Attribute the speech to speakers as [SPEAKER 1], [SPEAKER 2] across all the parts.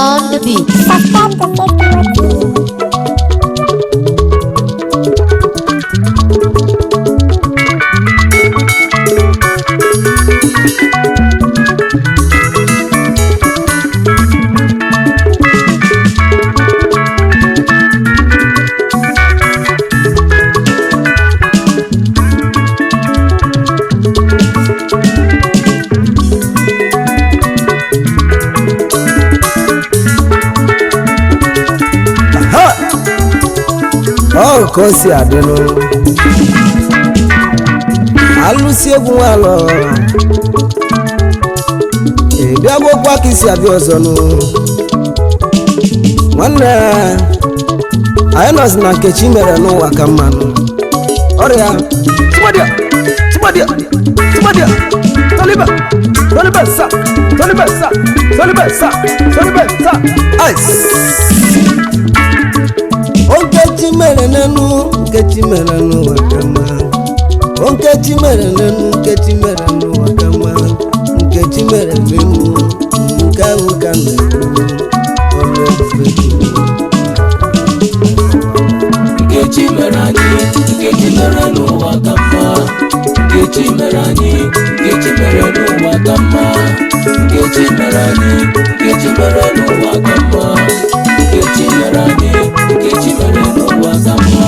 [SPEAKER 1] on the beat.
[SPEAKER 2] Subscribe to Facebook TV.
[SPEAKER 3] ka o si adịnụ alụsi egwu nwalọ bịa gbokwa ka isi abịa ọzọ nụ nwanne anyị nọzi na Nkechi mere n'ụwa ka mmanụ ọrịa tụmadịa tolibe sa ice Nkechi mere nenu Nkechi mere n'ụwa ka mma Nkechi mere nenu Nkechi mere n'ụwa ka mma Nkechi mere nenu nke ahụ ka na-ekwu ọrụ ebube
[SPEAKER 4] Nkechi mere anyị Nkechi mere n'ụwa ka mma Nkechi mere anyị Nkechi mere n'ụwa ka mma Nkechi mere anyị Nkechi mere n'ụwa ka mma Nkechi mere anyị Nkechi mere n'ụwa ka mma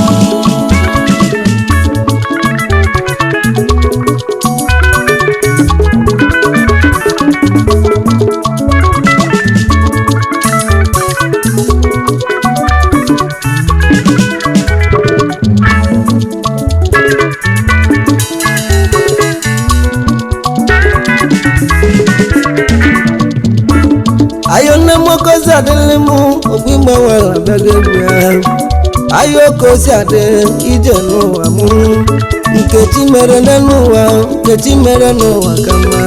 [SPEAKER 3] ayo nne m okozi adịlị m okwu ịgbanwela bịaga egwu ya ayo okozi adị ije n'ụwa m Nkechi mere n'ụwa Nkechi mere n'ụwa ka mma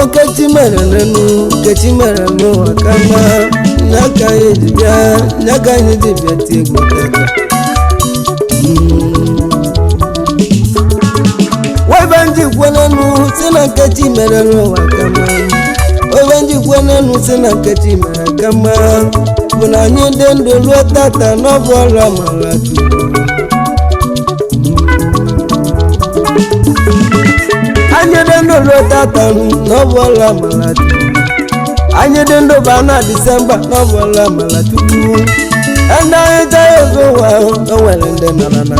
[SPEAKER 3] Nkechi mere n'enu Nkechi mere n'ụwa ka mma n'aka anyị ji bịa n'aka anyị ji bịa tie egwu tata webe ndị kwenenu si na Nkechi mere n'ụwa ka mma obe njikwa n'elu si na Nkechi mere ka mma bụ na anyị dị ndụ ruo tata n'ọbụ ọrụ amara Chukwu anyị dị ndụ ruo tata n'ọbụ ọrụ amara Chukwu anyị dị ndụ ba na Disemba n'ọbụ ọrụ amara Chukwu ndị anyị jee ebe ụwa o nwere ndị nara na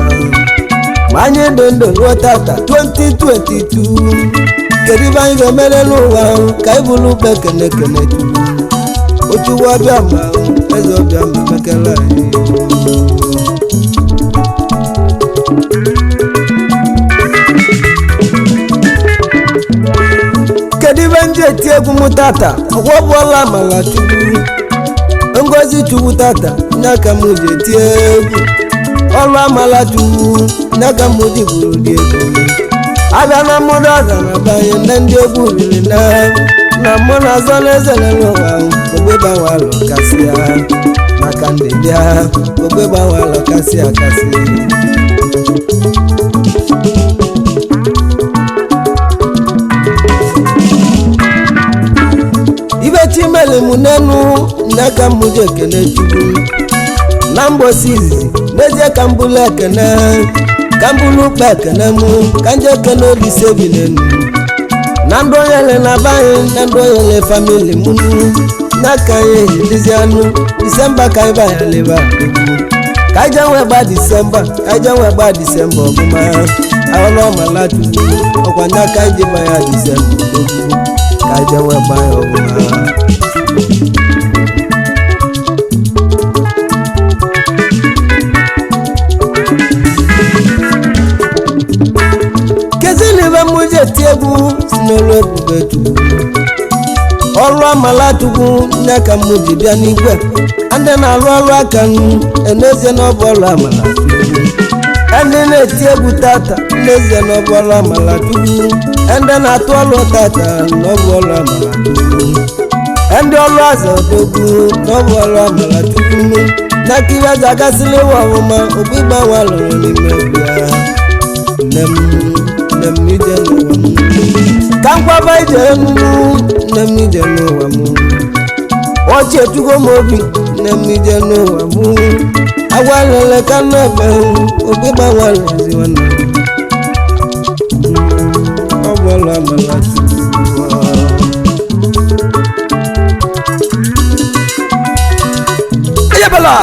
[SPEAKER 3] ma anyị dị ndụ ruo tata 2022 kedu ibe anyị ga-emere n'ụwa ka anyị bụrụ ụkpa ekene Chukwu Ochukwu ọbịa ma eze ọbịa ma mekere anyị kedu ibe ndị eti egwu m tata ọgwọ bụọla amala Chukwu ngozi Chukwu tata n'aka m ji eti egwu ọrụ amala Chukwu n'aka m ji bụrụ dị egwu abịa na mmadụ aza na banye ndị egwu riri na mụ na azọ na-ezere n'ụwa ogbe gbanwalụ kasị ya maka ndị bịa ogbe gbanwalụ kasị akasị ibe chimele m n'enu n'aka m ji ekene Chukwu na mgbosi izizi n'ezie ka m bụrụ ekene ka m bụrụ ụkpa ekene m ka nje ekene Olise bi n'enu na ndụ onyele na banye na ndụ onyele famili m n'aka anyị ejidizi anụ Disemba ka anyị banyaleba ka anyị jenwe gba Disemba ka anyị jenwe gba Disemba ọbụma ahụla ọmala Chukwu ọkwa nye aka anyị ji banya Disemba ka anyị jenwe gba ya ọbụma mụji eti egwu si n'olu ebube Chukwu ọrụ amala Chukwu n'aka m ji bịa n'igwe ndị na-arụ ọrụ aka n'ezie n'ọbụ ọrụ amala Chukwu ndị na-eti egwu tata n'ezie n'ọbụ ọrụ amala Chukwu ndị na-atụ ọrụ tata n'ọbụ ọrụ amala Chukwu ndị ọrụ aza odogwu n'ọbụ ọrụ amala Chukwu n'aka ibe aja agasịla ịwa ọmụma ogbe ịgbanwe alụrụ n'ime egwu ya nne m ije n'ụwa m ka nkwaba ije nne m ije n'ụwa m ọchị etugo m obi na mmije n'ụwa mụ agwalele ka nnebe obi gbanwalezi nwanne ọ bụla amala eyebela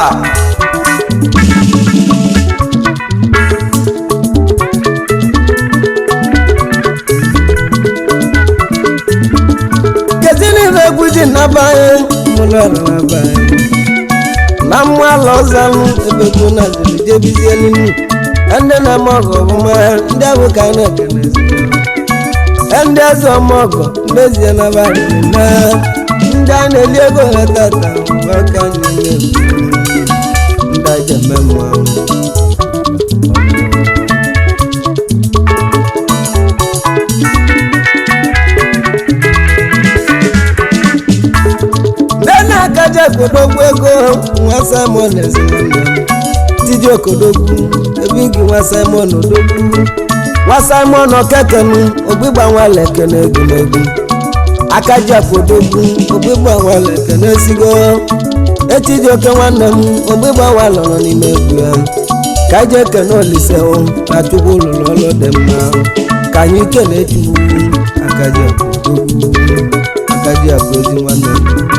[SPEAKER 3] egwuji nabaye mụlara nabaye na mmụ ala ọzalụ ebego na jebizie n'inu ndị na-ama ọgọ ọbụma ndị ahụ ka a na-ekenezi ndị eze ọmọgọ mmezie nabaye na ndị a na-eli ego ha tata aka nyere ndị aja eme mmanwụ akaja kodogwu ego nwa Simon ezinwanne tiji okodogwu ebe gị nwa Simon odogwu nwa Simon okekenu ogbigba nwale ekene egumegwu akaja kodogwu ogbigba nwale ekene esigo etiji oke nwanne m ogbigba nwale nọ n'ime egwu ya ka anyị ekene olise na chukwu lụrụ ọlụ dị mma ka anyị kene chukwu akaja kodogwu akaja bụ ezi nwanne m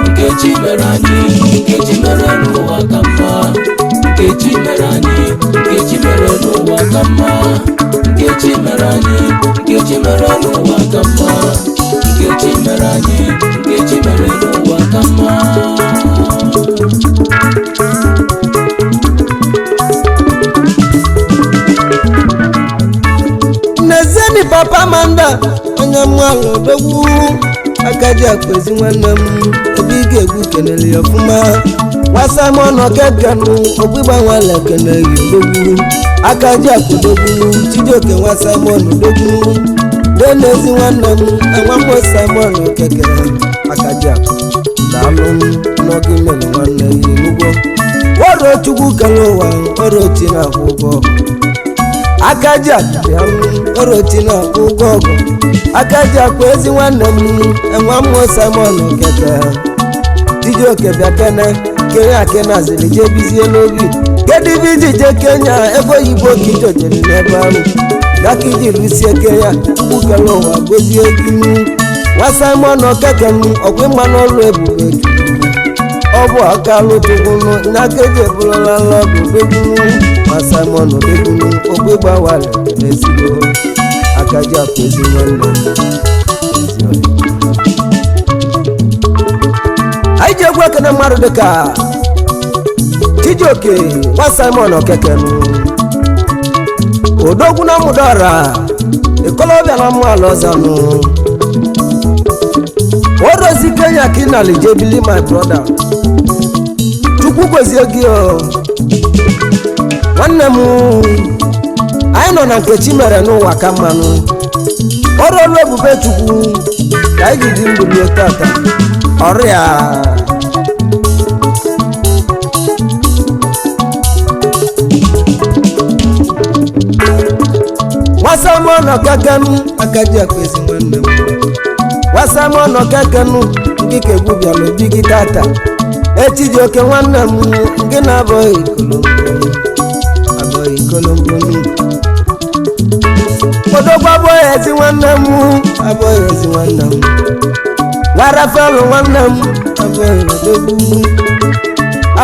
[SPEAKER 4] Nkechi mere anyị Nkechi mere n'ụwa ka mma Nkechi mere anyị Nkechi mere n'ụwa ka mma Nkechi mere anyị Nkechi mere n'ụwa ka mma Nkechi mere anyị Nkechi mere n'ụwa ka mma
[SPEAKER 3] Nezeni papa manda onye mwalo dogwu akaji akwezi nwanne m ebe ị ga-egwu kenele ya ọfụma nwa Simon okekenu ogbigba nwale ekene yodogwu akaji akwodogwu Chijioke nwa Simon odogwu denezi nwanne m enwambo Simon okeke akaji akụ daalụ n'oge mere nwanne ya enugbo ọrụ chukwu kele ụwa ọrụ chi na-akwụ ụgwọ akaji akụ ọrụ chi na-akwụ ụgwọ ọgụ akaji akụ ezi nwanne m enwa mmụọ Simon okeke Chijioke bịa kene Kenya kenazili jebizie n'obi kediviji je Kenya ebe oyibo kijojere n'ebe ahụ gaka iji lusie Kenya chukwu kele ụwa gozie gị nwa Simon okeke m ọkwa ịma n'ọrụ ebube ọ bụ aka lụtụgwunu n'aka eji ebụrụla nlọdụ dogwunu nwa Simon odogwunu ogbigba nwale n'ezigbo akaji akụ ezi nwanne anyị ji egwu ekene mmadụ dịka Chijioke nwa Simon okeke odogwu na mụdọra ikolobịa na mmụ ala ọzanụ odozi Kenya ka ị nali jebili my brother chukwu gozie gị nwanne m anyị nọ na Nkechi mere n'ụwa ka mmanụ ọrụ ọrụ ebube chukwu ka anyị ji dị ndụ ruo tata ọrịa nwa Simon okeke akaji akụ ezi nwanne m nwa Simon okeke ndị ka egwu bịara obi gị tata Chijioke nwanne m gị na-abụghị ikolombo odogwu abụghị ezi nwanne m abụghị ezi nwanne m nwa Rafael nwanne m abụghị odogwu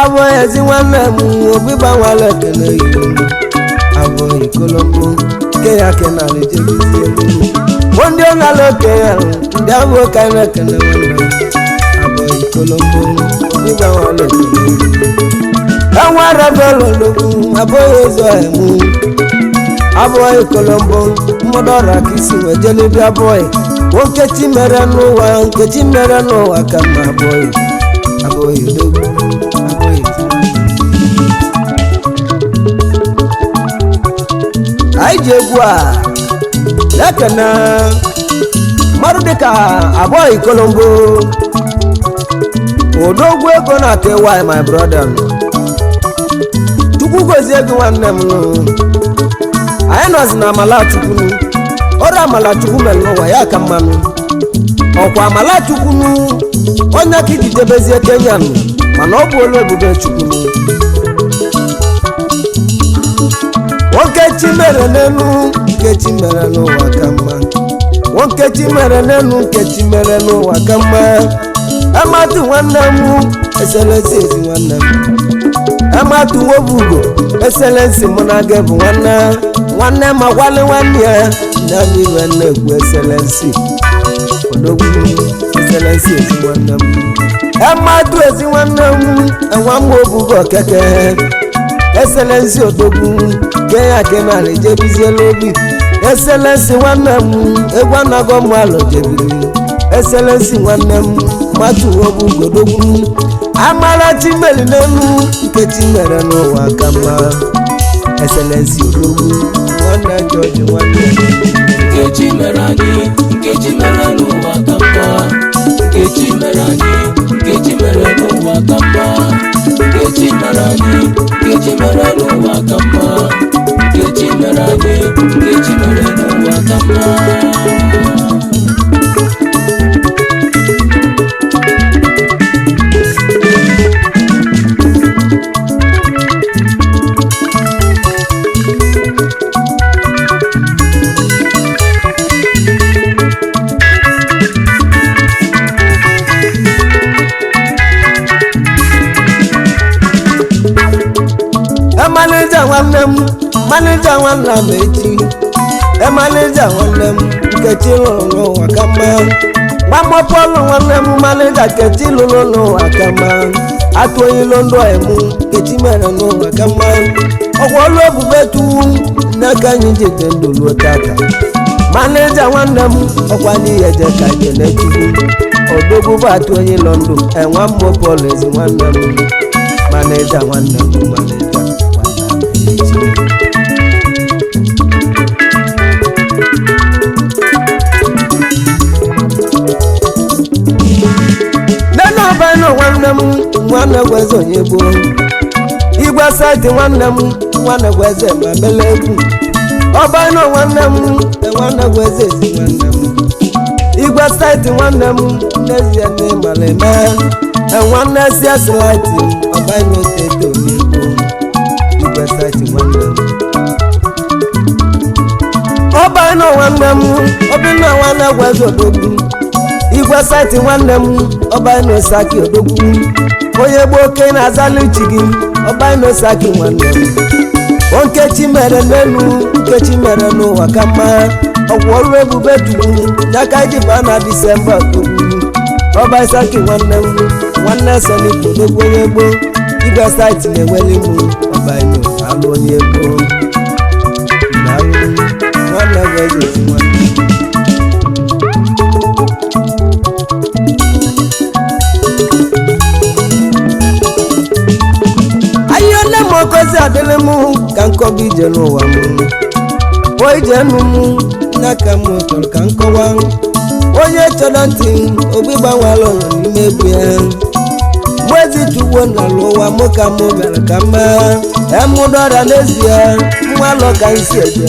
[SPEAKER 3] abụghị ezi nwanne m ogbigba nwale ekene yiri abụghị ikolombo Kenya kenala ejegizie ndị ọ nala Kenya ndị abụghị ka anyị na-ekene nwanne m abụghị ikolombo ogbigba nwale ekene yiri enwa Rafael odogwu abụghị ezi ọhịa m abụghị ikolombo mmadụ ọra ka isi wee jelebi abụghị Nkechi mere n'ụwa Nkechi mere n'ụwa ka mma abụghị odogwu abụghị anyị ji egwu a lekene mmadụ dịka abụghị ikolombo odogwu ego na-aka ewa my brother chukwu gozie gị nwanne m anyị nọzi na amala chukwu ọrụ amala chukwu mere n'ụwa ya ka mmanụ ọkwa Amalachukwu onye ka ijidebezie Kenya mana ọ bụ olu ebube Chukwu nwoke chi mere n'elu nke chi mere n'ụwa ka mma nwoke chi mere n'elu nke chi mere n'ụwa ka mma amatu nwanne m eselensi ezi nwanne m amatu nwobugo eselensi mụ na gị bụ nwanne ma gwali nwanne ya na iwe na-ekwu eselensi odogwu eselensi ezi nwanne m amatu ezi nwanne m enwa m obugo keke eselensi odogwu kenya kenara ejebiziela obi eselensi nwanne m egwu anago m alụ jebiri eselensi nwanne m matu obugo odogwu Amarachi meli n'elu nke chi mere n'ụwa ka mma eselensi odogwu nwanne George nwanne
[SPEAKER 4] nke chi mere anyị nke chi mere n'ụwa ka mma nke chi mere anyị nke chi mere n'ụwa ka mma nke chi mere anyị nke chi mere n'ụwa ka mma nke chi mere anyị nke chi mere n'ụwa ka mma
[SPEAKER 3] manager nwanne m echi manager nwanne m Nkechi lụrụ n'ụwa ka mma gbamọpọlụ nwanne m manager Nkechi lụrụ n'ụwa ka mma atụ oyilo ndụ emu Nkechi mere n'ụwa ka mma ọgwụ ọlụ ebube tuwu n'aka anyị jide ndụ luo tata manager nwanne m ọkwa n'ihe je ka je n'echukwu odogwu bụ atụ oyilo ndụ enwa mmọpọlụ ezi nwanne m manager nwanne m manager nwanne m nwanne gweze onye gboo igwe saịtị nwanne m nwanne gweze ma mele egwu ọbanụ nwanne gweze ezi nwanne m igwe saịtị nwanne m n'ezie n'ịmara eme nwanne si asịlaịtị ọbanụ tete onye gboo igwe saịtị nwanne m ọbanụ nwanne m obinna nwanne gweze odogwu igwe saịtị nwanne m ọbanụ saki odogwu onye gboo oke na-azalụ uchi gị ọbanụ saki nwanne m Nkechi mere n'elu Nkechi mere n'ụwa ka mma ọgwụ ọrụ ebube tuwu n'aka ji ba na Disemba odogwu ọba saki nwanne m nwanne Sonic odogwu onye gboo igwe saịtị na-enweli m ọbanụ alụ onye gboo nwanne gweze ezi nwanne okozi adịlị m ka nkọba ije n'ụwa m o ije nụ m n'aka m chọrọ ka nkọwa onye chọrọ ntị obi gbanwere ụlọ n'ime egwu ya mwezi chugbo n'ala ụwa m ka m bịara ka mma emụdọra n'ezie mmalụ ka nsi eje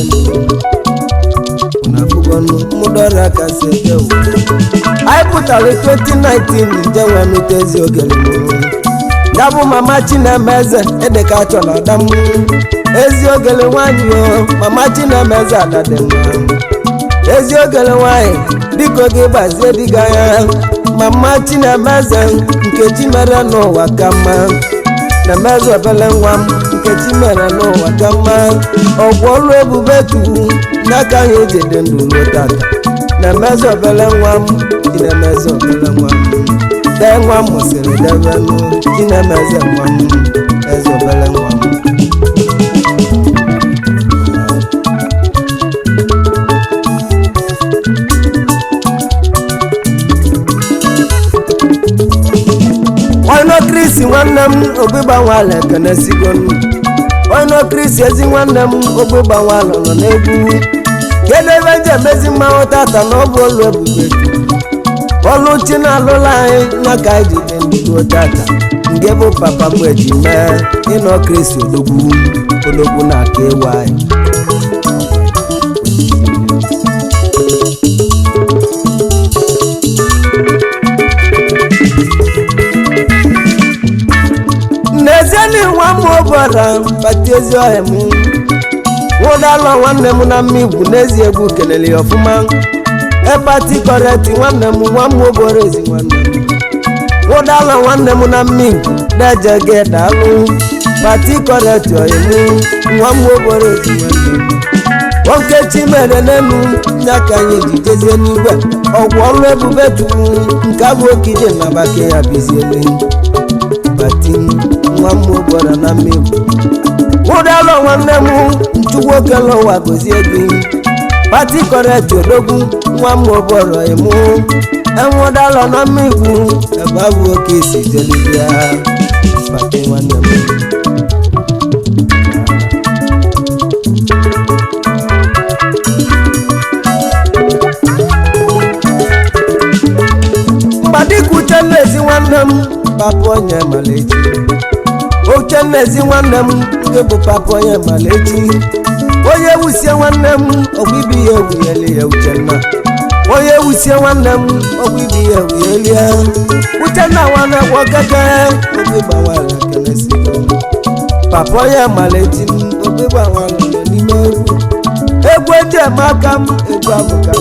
[SPEAKER 3] n'afụgọnụ mụdọra ka si eje ụwa anyị pụtara 2019 nje nwe n'utezi ogele m ya bụ mama Chinemeze edeka chọrọ ada m ezi ogele nwanyị o mama Chinemeze ada dị mma ezi ogele nwanyị biko gị gbazie diga ya mama Chinemeze Nkechi mere n'ụwa ka mma na-emeze obele nwa m Nkechi mere n'ụwa ka mma ọgwụ ọrụ ebube tuwu n'aka anyị ejide ndụ ruo tata na-emeze obele nwa m Chinemeze obele nwa m dee nwa m mụsịrị debenụ Chinemeze nwa m eze obele nwa m Chris nwanne m ogbegbanwala ekene sigonu ono Chris ezi nwanne m ogbegbanwala nọ n'egwu kedebe nje mezi mmanwụ tata na ọ bụ olu ebube olu chi na-alụla anyị n'aka anyị ji dị ndụ tata nke bụ papa m eji mee ịnọ Chris odogwu na-aka ewu anyị ezi ọhịa m nwụdalụ nwanne m na mmigwu n'ezi egwu kelele ya ọfụma epati kọreti nwanne m nwa m obere ezi nwanne m nwụdalụ nwanne m na mmigwu deje gị daalụ pati kọreti ọhịa m nwa m obere ezi nwanne m nwokechi mere n'elu nya ka anyị ji jezie n'igwe ọgwụ ọrụ ebube chukwu nke abụ okije na bake ya biziele pati nwa m obere na mmigwu nwụdalụ nwanne m nchukwu okele ụwa gozie gị pati kọreti odogwu nwa m obere emu enwụdalụ na mmigwu ebe abụ oke isi jelibia pati nwanne m mgbadikwu uchennezi nwanne m papa onye malechi uchennezi nwanne m nke bụ papa onye malechi onye wusie nwanne m ọgwụ ibi ya ewunyeli ya uchenna onye wusie nwanne m ọgwụ ibi ya ewunyeli ya uchenna nwanne gwọkeke obi gbawara kelesi papa onye malechi obi gbawara nọ n'ime egwu eji eme aka m egwu abụka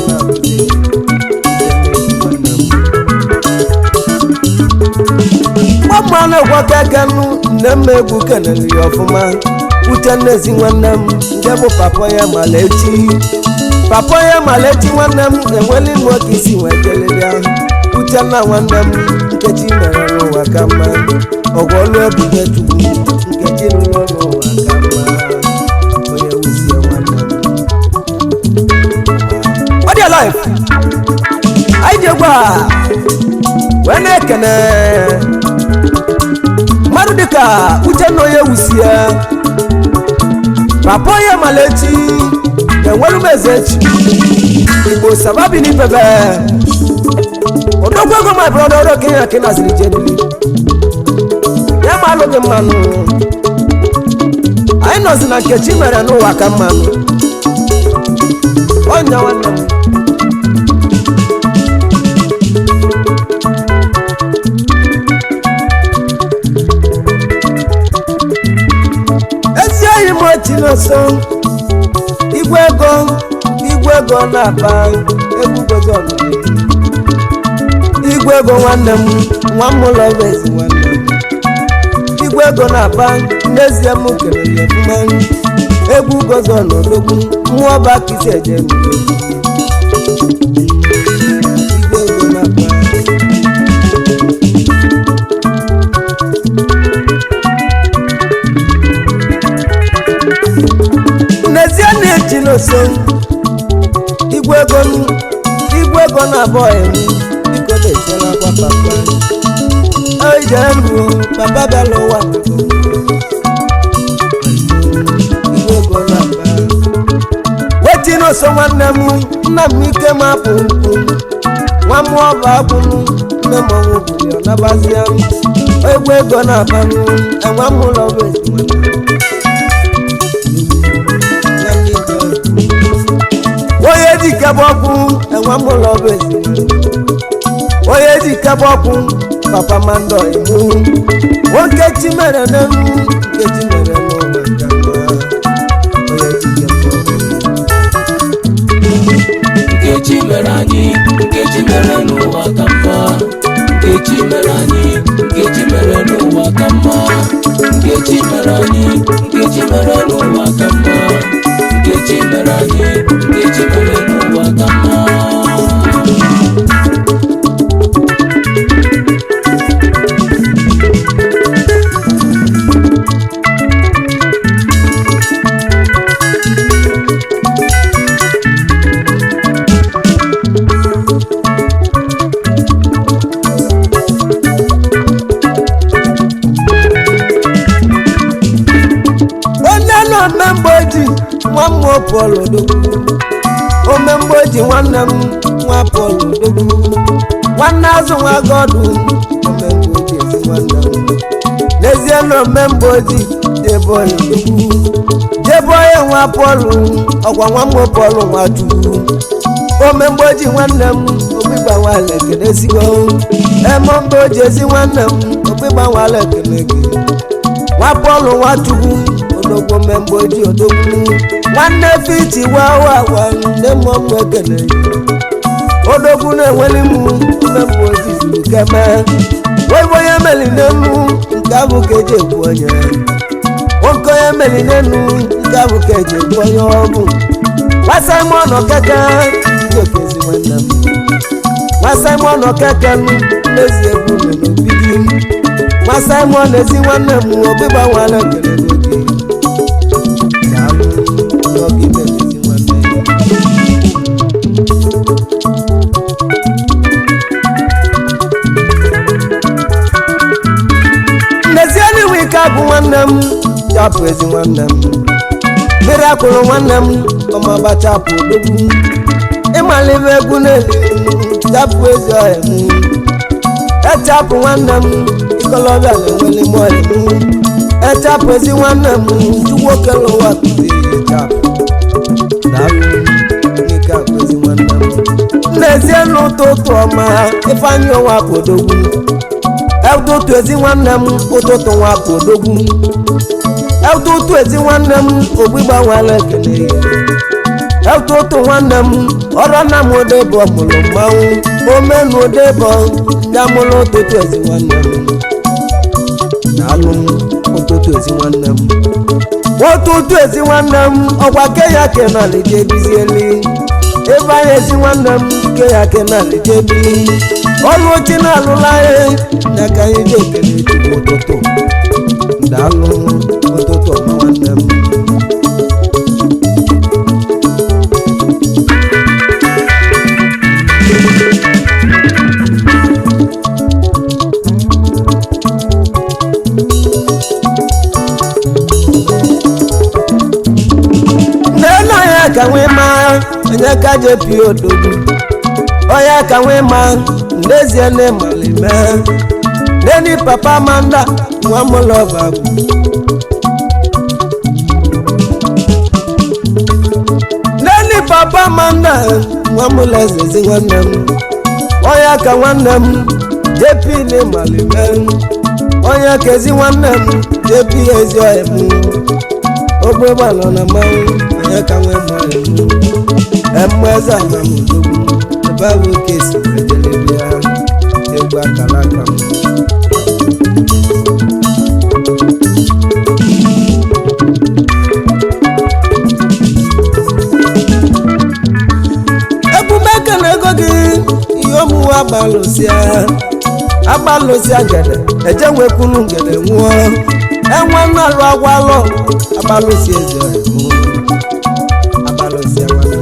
[SPEAKER 3] na mmanụ gwọkeke nne m egwu kelere ya ọfụma uchennezi nwanne m nke bụ papa ya malechi papa ya malechi nwanne m enweli m oke isi wee kelere ya uchenna nwanne m nkechi mere n'ụwa ka mma ọgwọlụ ebube chukwu nkechi rụrụ n'ụwa ka mma onye wusie nwanne m ọ dị alive anyị ji egwu a wee na-ekene mmadụ dịka uchenna onye wusie papa onye malechi enwere m eze echi igbo sababi n'ipebe odogwu ego my brother ọrụ okenye na kenaziri jedili ya ma alụ gị mmanụ anyị nọzi na nkechi mere n'ụwa ka mmanụ ọnya nwanne m ezi enyi m ochi n'ọsọ igwe ego na-aba egwu gozi ọnụnụ igwe ego nwanne m nwa m ụlọ ezi nwanne m igwe ego na-aba n'ezie m kelere ya ọfụma egwu gozi ọnụnụ mmụọ ọba kisi eje m igwe ego na-aba n'ezie na-eji n'oso igwe ego na-abọ emu biko na-echere akwa papa ejere ndụ papa bịala ụwa igwe ego na-aba weti n'oso nwanne m nna m ike m apụ nkwu nwa m ọba akwụnụ nne m ọnwụ bụrụ ya nabazia egwu ego na-abanụ enwe m ụlọ bụ ezi nwanne onye ji kebe ọkụ enwe m ụlọ bụ ezi onye ji kebe ọkụ papa mandọ imu nwokechi mere n'elu nkechi mere n'ụwa ka mma onye ji kebe ọkụ
[SPEAKER 4] nkechi mere anyị nkechi mere n'ụwa ka mma nkechi mere anyị nkechi mere n'ụwa ka mma nkechi mere anyị nkechi mere n'ụwa ka mma nkechi mere anyị nkechi mere n'ụwa ka mma
[SPEAKER 3] nwa m Paul odogwu omemgboji nwanne m nwa Paul odogwu nwanne azụ nwa godu omemgboji ezi nwanne m n'ezie na omemgboji jeboy odogwu jeboy nwa Paul ọgwa nwa m Paul nwa chukwu omemgboji nwanne m ogbigba nwale kene sigo ememgboji ezi nwanne m ogbigba nwale kene gị nwa Paul nwa chukwu odogwu memgbe oji odogwu nwanne fiti wawawa nne mmọnwụ ekele odogwu na-enweli m memgbe oji zuru keme webe onye meli n'elu nke abụ ka eji ekwu onye nwoke onye meli n'elu nke abụ ka eji ekwu onye ọbụ nwa Simon Okeke ndị okezi nwanne m nwa Simon Okeke n'ezi egwu nọ n'obidi nwa Simon ezi nwanne m ọgbịgba nwale ekele n'oge daalụ n'oge ezi nwanne n'ezienị wike abụ nwanne m chapụ ezi nwanne m mmiri akwụrụ nwanne m ọmaba chapụ odogwu ịmalibe egwu na-eli chapụ ezi ọhịa m echapụ nwanne m ikolobịa na-enweli m ọhịa m echapụ ezi nwanne m chukwu okele ụwa kụziri chapụ daalụ n'ike akpụ ezi nwanne m n'ezie n'ụtụtụ ọma Ifeanyị ọnwa bụ odogwu ụtụtụ ezi nwanne m ụtụtụ nwa bụ odogwu ụtụtụ ezi nwanne m ogbigba nwale ekele ụtụtụ nwanne m ọrụ na m odebo mụrụ mmanwụ omenu odebo ndị amụrụ ụtụtụ ezi nwanne m daalụ ụtụtụ ezi nwanne m ụtụtụ ezi nwanne m ọgwa ke ya ke na alije bizieli ebe anyị ezi nwanne m ke ya ke na alije bili ọrụ ochi na-alụla ya na ka anyị ji ekele chukwu ụtụtụ daalụ ụtụtụ ọma nwanne m nne ya ka nwee ma onye ka jepi odogwu onye ka nwee ma n'ezie na-emalime neni papa manda nwa mụlọba neni papa manda nwa mụlọza ezi nwanne m onye ka nwanne m jepi na-emalime onye ka ezi nwanne m jepi ezi ọhịa m ogbe gbalọ na mmanwụ onye ka nwee mmalị m emmeze ana m odogwu ebe ahụ ka esi ejelebe ya egwu akara aka m ekwumeke na ego gị ihe omume agbalụsịa ngede eje nwekwunu ngede nwụọ enwe nnalụ agwalọ agbalụsi eze agbalụsi nwanne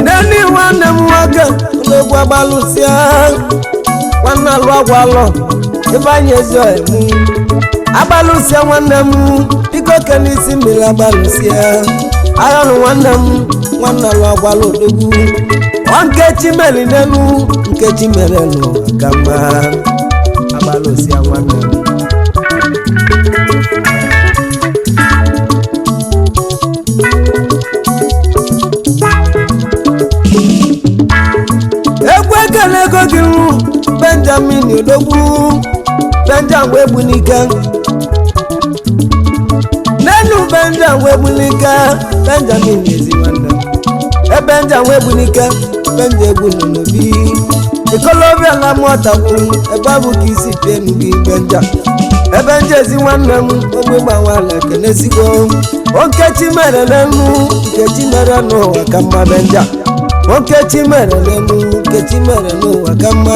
[SPEAKER 3] neni nwanne m nwoke n'egwu agbalụsịa nwanne alụ agwalọ Ifeanyị ezi ọhịa m agbalụsịa nwanne m biko ke n'isi mmiri agbalụsịa ayọnụ nwanne m nwanne alụ agwalọ odogwu nkechi meri n'elu nkechi mere n'ụwa ka mma agbalụsịa nwanne m egwu ekele ego gị Benjamin odogwu Benjamin Wegbunike n'elu Benjamin Wegbunike Benjamin ezi nwanne m Benjamin Wegbunike Benjamin egwu nọ n'obi ikolobịa na mụọtagwu ebe abụ ka isi pịa gị ebe nje ezi nwanne m ogbe gbanwala ekene sigo nkechi mere n'elu nkechi mere n'ụwa ka mma benja nkechi mere n'elu nkechi mere n'ụwa ka mma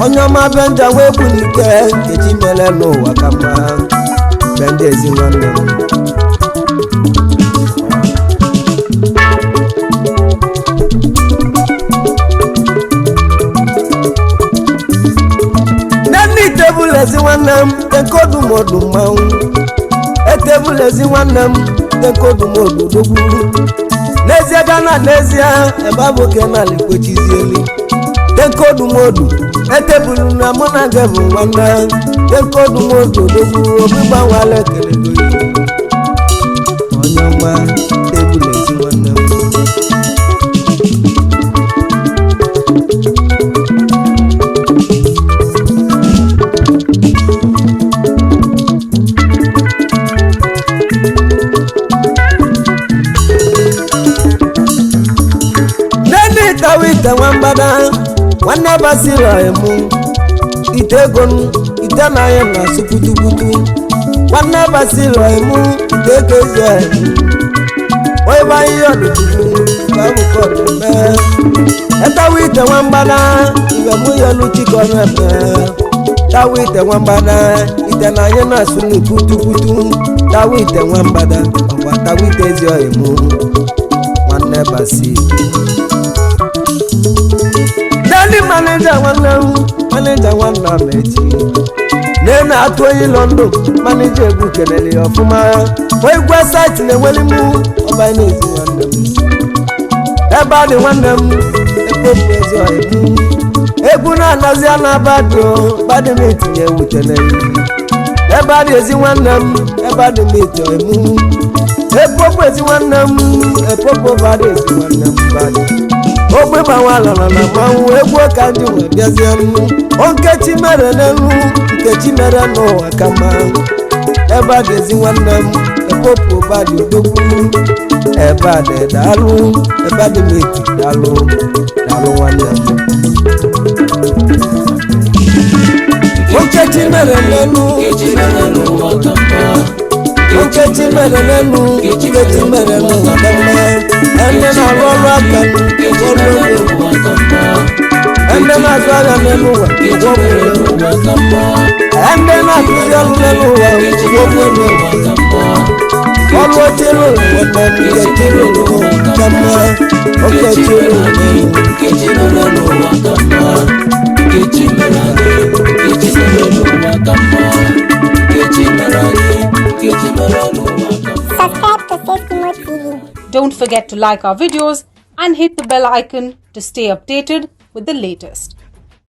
[SPEAKER 3] onye ọma benja Wegbunike nkechi mere n'ụwa ka mma benja ezi nwanne m tebụl ezi nwanne m tekodumodu mmanwụ etebụl ezi nwanne m tekodumodu dogbu n'ezie gana n'ezie ebe abụke na likwechizieli tekodumodu etebụl na mụ na gị bụ nwanne tekodumodu dogbu obi gbanwala ekele goyi onye ọma tebụl ezi nwanne m nwanne basira emu ite ego ite na ya na sukutukutu nwanne basira emu ite ego eze oyi ba yi odutuku ba bu ko be eta wi te wan bana ibe mu yo lu ti ko na be ta wi te wan bana ite na ya na sunu kutukutu ta wi te wan bana wa ta wi te eze emu nwanne basi Dali manager one mechi Nena atoyi London manager egwu kenele ofuma Oyi gwa site na weli mu oba nezi nwanne m Eba di nwanne m ekwefu ezi oyimu Egwu na anazi anabadio badi m etinye egwu kenele Eba di ezi nwanne m eba di m eti oyimu Ekwefu ezi nwanne m ekwefu badi ezi nwanne m badi Ogbe bawala na mawu egwu ka ndị nwe bịazie nnu Onkechi mere n'elu Nkechi mere n'ụwa kama Ebe a ga-ezi nwanne m Epopu badi odogwu Ebe a dị daalụ Ebe a dị m eti daalụ Daalụ nwanne m Onkechi mere n'elu
[SPEAKER 4] Nkechi mere n'ụwa kama
[SPEAKER 3] Onkechi mere n'elu Nkechi mere n'ụwa kama Ende na-arụ ọrụ aka Ende na-azụ agha n'elu ụwa Ende na-akụzi ọrụ n'elu ụwa Ọrụ ochere ụwa Nkechiri ụwa kama Okechiri ụwa
[SPEAKER 4] Nkechi mere n'ụwa kama Nkechi mere anyị Nkechi mere n'ụwa kama Nkechi mere anyị Nkechi mere n'ụwa kama
[SPEAKER 2] Subscribe to Safety TV.
[SPEAKER 1] Don't forget to like our videos and hit the bell icon to stay updated with the latest.